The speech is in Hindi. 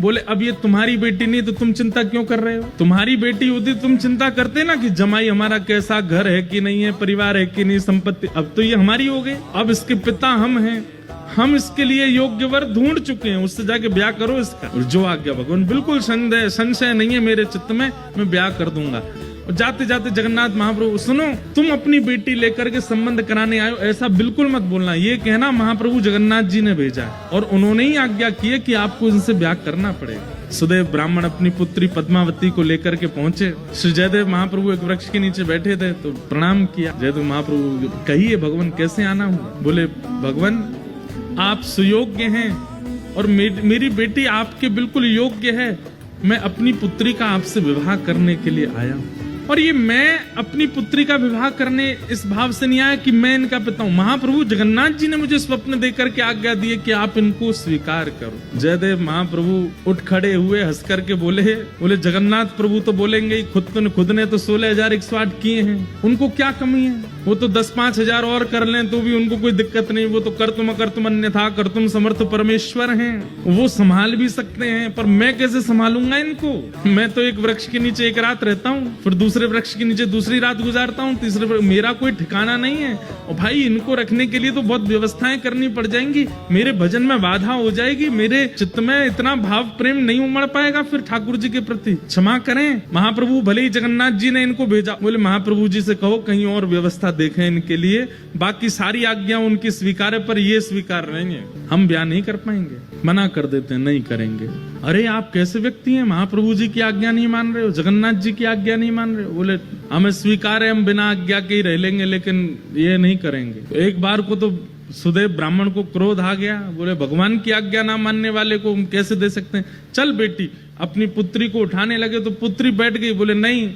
बोले अब ये तुम्हारी बेटी नहीं तो तुम चिंता क्यों कर रहे हो? तुम्हारी बेटी होती तुम चिंता करते ना कि जमाई हमारा कैसा, घर है कि नहीं है, परिवार है कि नहीं, संपत्ति। अब तो ये हमारी हो गई, अब इसके पिता हम हैं, हम इसके लिए योग्य वर ढूंढ चुके हैं, उससे जाके ब्याह करो इसका। और जो आज्ञा भगवान, बिल्कुल संशय नहीं है मेरे चित्त में, मैं ब्याह कर दूंगा। और जाते जाते जगन्नाथ महाप्रभु, सुनो तुम अपनी बेटी लेकर के संबंध कराने आए हो, ऐसा बिल्कुल मत बोलना। ये कहना महाप्रभु जगन्नाथ जी ने भेजा है और उन्होंने ही आज्ञा की है कि आपको इनसे ब्याह करना पड़ेगा। सुदेव ब्राह्मण अपनी पुत्री पद्मावती को लेकर के पहुंचे। श्री जयदेव महाप्रभु एक वृक्ष के नीचे बैठे थे तो प्रणाम किया। जयदेव महाप्रभु, कहिए भगवान कैसे आना हुआ? बोले भगवान आप सुयोग्य हैं और मेरी बेटी आपके बिल्कुल योग्य है। मैं अपनी पुत्री का आपसे विवाह करने के लिए आया हूँ। और ये मैं अपनी पुत्री का विवाह करने इस भाव से नहीं आया कि मैं इनका पिता हूं। महाप्रभु जगन्नाथ जी ने मुझे स्वप्न देकर के आज्ञा दी है कि आप इनको स्वीकार करो। जयदेव महाप्रभु उठ खड़े हुए, हंस करके बोले जगन्नाथ प्रभु तो बोलेंगे ही, खुद ने तो 16,108 किए हैं, उनको क्या कमी है? वो तो 10-5 हजार और कर लें तो भी उनको कोई दिक्कत नहीं। वो तो कर्तुम अन्यथा कर्तुम समर्थ परमेश्वर हैं, वो संभाल भी सकते हैं। पर मैं कैसे संभालूंगा इनको? मैं तो एक वृक्ष के नीचे एक रात रहता हूँ, फिर दूसरे वृक्ष के नीचे दूसरी रात गुजारता हूँ, तीसरे मेरा कोई ठिकाना नहीं है। और भाई इनको रखने के लिए तो बहुत व्यवस्थाएं करनी पड़ जाएंगी, मेरे भजन में बाधा हो जाएगी, मेरे चित्त में इतना भाव प्रेम नहीं उमड़ पाएगा फिर ठाकुर जी के प्रति। क्षमा करें महाप्रभु, भले ही जगन्नाथ जी ने इनको भेजा। बोले महाप्रभु जी से कहो कहीं और व्यवस्था देखें इनके लिए, बाकी सारी आज्ञा उनकी स्वीकार है पर ये स्वीकार नहीं है, हम ब्याह नहीं कर पाएंगे। मना कर देते हैं, नहीं करेंगे। अरे आप कैसे व्यक्ति हैं, महाप्रभु जी की आज्ञा नहीं मान रहे हो, जगन्नाथ जी की आज्ञा नहीं मान रहे हो? बोले हमें स्वीकार है, हम बिना आज्ञा के ही रह लेंगे लेकिन ये नहीं करेंगे। तो एक बार को तो सुदेव ब्राह्मण को क्रोध आ गया। बोले भगवान की आज्ञा ना मानने वाले को हम कैसे दे सकते हैं? चल बेटी, अपनी पुत्री को उठाने लगे तो पुत्री बैठ गई। बोले नहीं,